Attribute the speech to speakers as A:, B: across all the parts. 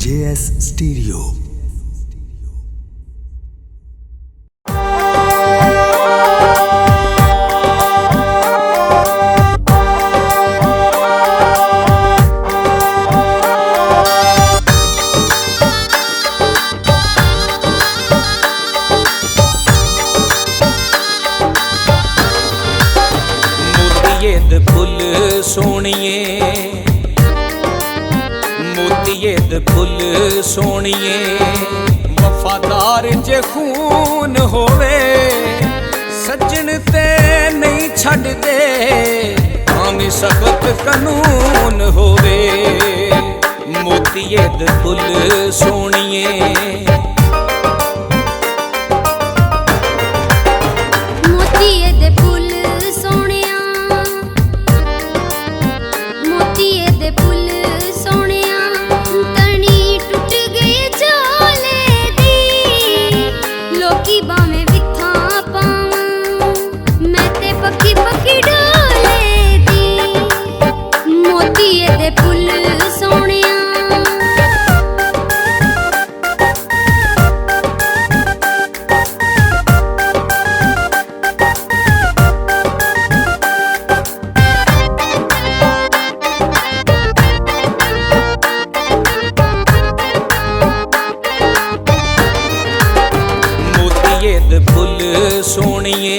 A: JS Stereo।
B: Full सोनिए मोतिये दे full सोनिए वफादार जे खून होवे सज्जन ते नहीं छड़ दे भावें सख्त कानून होवे मोतिये दे फुल सोनिए फुल सोनिए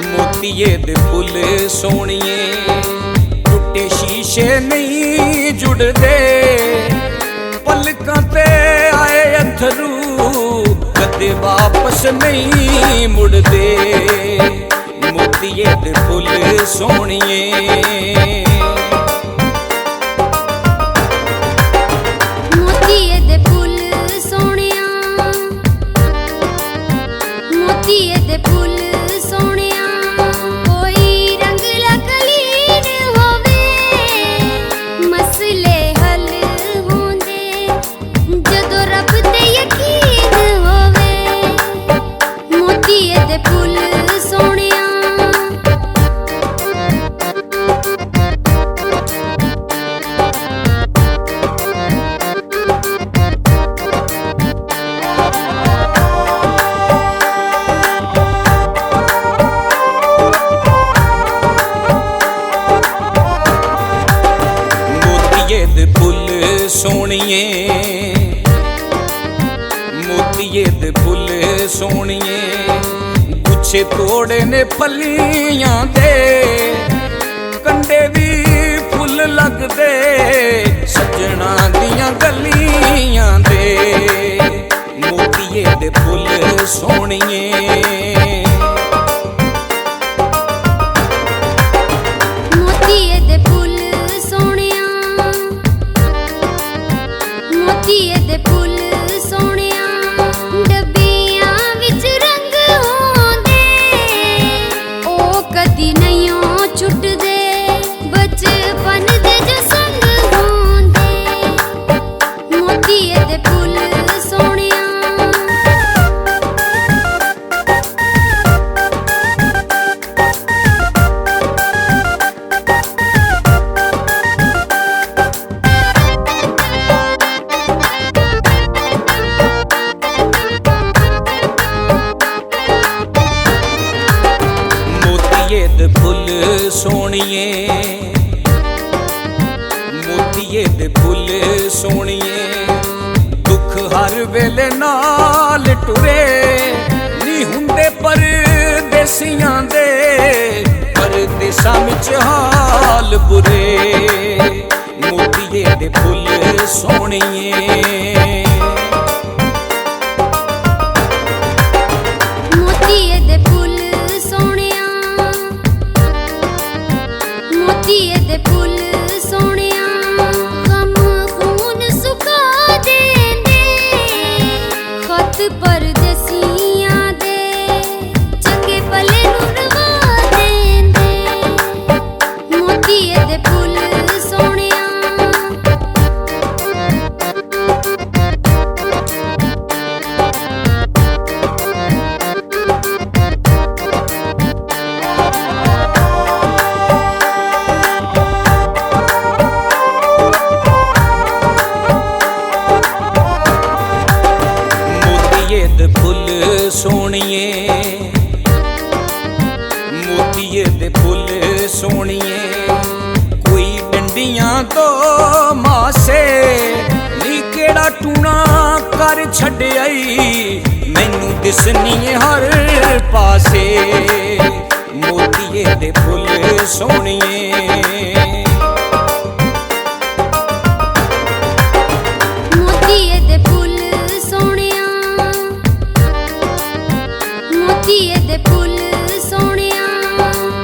B: मोतिये दे फुल सोनिए टुटे शीशे नहीं जुड़दे पलकां ते आए अथरू कदे वापस नहीं मुड़दे मोतिये दे फुल सोनिए फुल सोनिए मोतिये दे फुल सोनिए गुच्छे तोड़े ने फलियां दे कंडे भी फुल लगदे सजना दियां गलियां दे मोतिये दे फुल सोनिए फुल सोनिए मोतिये दे फुल सोनिए दुख हर वेले नाल टुरे नी हुंदे परदेसियां दे परदेसां विच हाल बुरे मोतिये दे फुल सोनिए
C: परदेसियां दे चंगे भले नुरवा देंदे मोतिये दे फुल सोनिया
B: सोहणिए मोतीए दे फुल सोहणिए कोई डंडियां तो मासे नी केड़ा टूना कर छड्डियाई मैनू दिसनी हर पासे मोतीए दे फुल सोहणिए
C: मोतीए दे फुल सोहणिया मोतीए दे फुल सोहणिया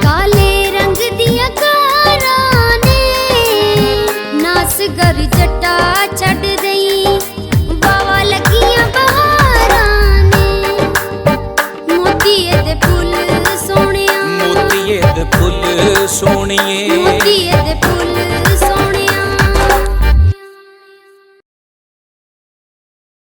C: काले रंग दिया कारां ने नास गर जट्टा छड्ड दई बावा लगियां बहारां ने मोतीए दे फुल सोहणिया
B: मोतीए दे फुल सोहणिए